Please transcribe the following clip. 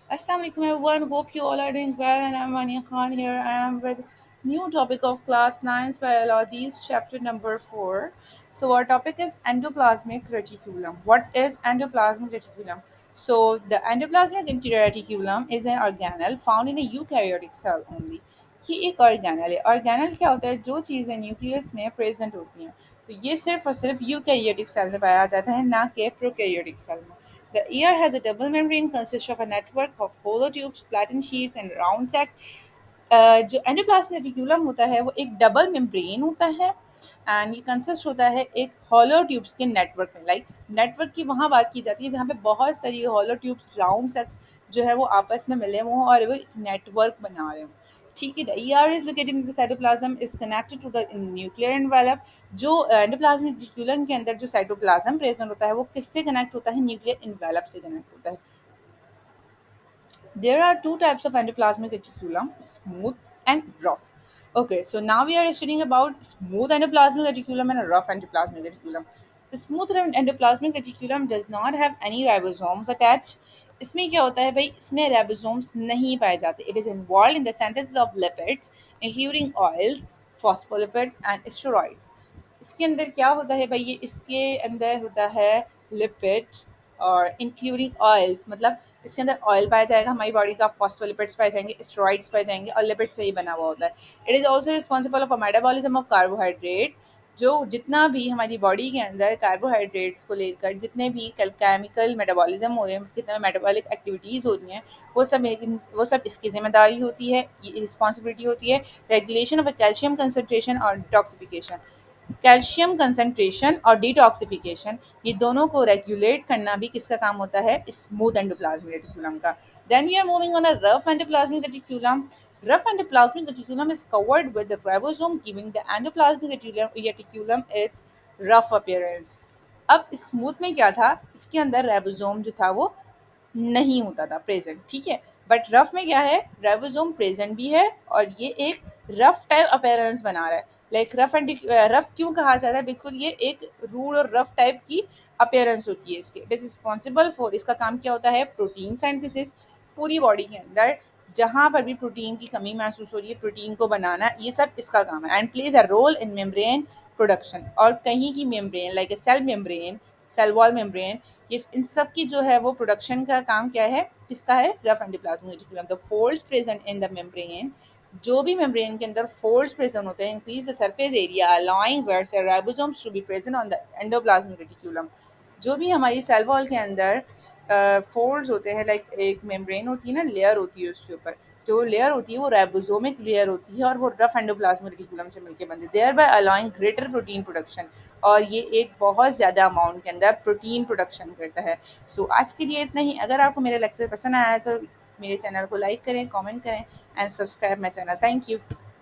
Assalamualaikum everyone. Hope you all are doing well. And I'm Mania Khan here. I am with new topic of class 9's biology's chapter number 4. So our topic is endoplasmic reticulum. What is endoplasmic reticulum? So the endoplasmic reticulum is an organelle found in a eukaryotic cell only. ये एक organelle है। Organelle क्या होता है? जो चीज़ें nucleus में present होती हैं, तो ये सिर्फ और सिर्फ यूकैरियोटिक सेल में पाया जाता है, ना कि प्रोकैरियोटिक सेल में। The ear has a double membrane consists of a network of hollow tubes, flattened sheets and round sac। जो एंडोप्लाज्मिक रेटिक्यूलम होता है वो एक डबल मेम्ब्रेन होता है एंड ये कंसिस्ट होता है एक हॉलो ट्यूब्स के नेटवर्क में। लाइक नेटवर्क की वहाँ बात की जाती है जहाँ पे बहुत सारी हॉलो ट्यूब्स राउंड सेक्स जो है वो आपस में मिले हों और वो एक नेटवर्क बना रहे हों। ठीक है, the ER is located in the cytoplasm is connected to the nuclear envelope. जो एंडोप्लाज्मिक रेटिक्यूलम के अंदर जो साइटोप्लाज्म प्रेजेंट होता है वो किससे कनेक्ट होता है? न्यूक्लियर एनवेलप से कनेक्ट होता है। There are two types of endoplasmic reticulum, smooth and rough. Okay, so now we are studying about smooth endoplasmic reticulum and rough endoplasmic reticulum. The smooth endoplasmic reticulum does not have any ribosomes attached. इसमें क्या होता है भाई? इसमें ribosomes नहीं पाए जाते. It is involved in the synthesis of lipids, including oils, phospholipids and steroids. इसके अंदर क्या होता है भाई? ये इसके अंदर होता है लिपिड और इंक्लूडिंग ऑयल्स, मतलब इसके अंदर ऑयल पाया जाएगा, हमारी बॉडी का फॉस्फोलिपिड्स पाए जाएंगे, स्टेरॉइड्स पाए जाएंगे और लिपिड से ही बना हुआ होता है। It is also responsible for metabolism of carbohydrate. जो जितना भी हमारी बॉडी के अंदर कार्बोहाइड्रेट्स को लेकर जितने भी केमिकल मेटाबॉलिज्म हो रहे हैं, कितने मेटाबॉलिक एक्टिविटीज़ हो रही हैं, वो सब इसकी जिम्मेदारी होती है, ये रिस्पॉन्सिबिलिटी होती है। रेगुलेशन ऑफ कैल्शियम कंसनट्रेशन और डिटॉक्सिफिकेशन, कैल्शियम कंसंट्रेशन और डिटॉक्सिफिकेशन, ये दोनों को रेगुलेट करना भी किसका काम होता है? स्मूथ एंडोप्लाज्मिक रेटिकुलम का। Then we are moving on a rough endoplasmic reticulum. Rough endoplasmic reticulum is covered with the ribosome, giving the endoplasmic reticulum its rough appearance। अब स्मूथ में क्या था? इसके अंदर राइबोसोम जो था वो नहीं होता था प्रेजेंट, ठीक है। बट रफ में क्या है? राइबोसोम प्रेजेंट भी है और ये एक रफ टाइप अपेयरेंस बना रहा है। लाइक रफ एंड रफ क्यों कहा जाता है? बिल्कुल ये एक रूड और रफ टाइप की अपेयरेंस होती है इसकी। इट इज रिस्पॉन्सिबल फॉर, इसका काम क्या होता है? Protein synthesis. पूरी बॉडी के अंदर जहाँ पर भी प्रोटीन की कमी महसूस हो रही है, प्रोटीन को बनाना, ये सब इसका काम है। And plays a role in membrane production. और कहीं की membrane like a cell membrane, cell wall membrane, ये इन सब की जो है वो प्रोडक्शन का काम क्या है? किसका है? Rough endoplasmic reticulum. The folds present in the membrane, जो भी मेम्ब्रेन के अंदर फोल्ड्स प्रेजेंट होते हैं, increase the surface area allowing ribosomes to be present on the endoplasmic reticulum. जो भी हमारी सेल वॉल के अंदर फोल्ड्स होते हैं, लाइक एक मेम्ब्रेन होती है ना, लेयर होती है उसके ऊपर, जो लेयर होती है वो राइबोसोमिक लेयर होती है और वो रफ एंडोप्लाज्मिक रेटिकुलम से मिलकर बनती है, thereby allowing greater protein production. और ये एक बहुत ज़्यादा अमाउंट के अंदर प्रोटीन प्रोडक्शन करता है। सो आज के लिए इतना ही। अगर आपको मेरा लेक्चर पसंद आया तो मेरे चैनल को लाइक करें, कमेंट करें and subscribe my channel. Thank you.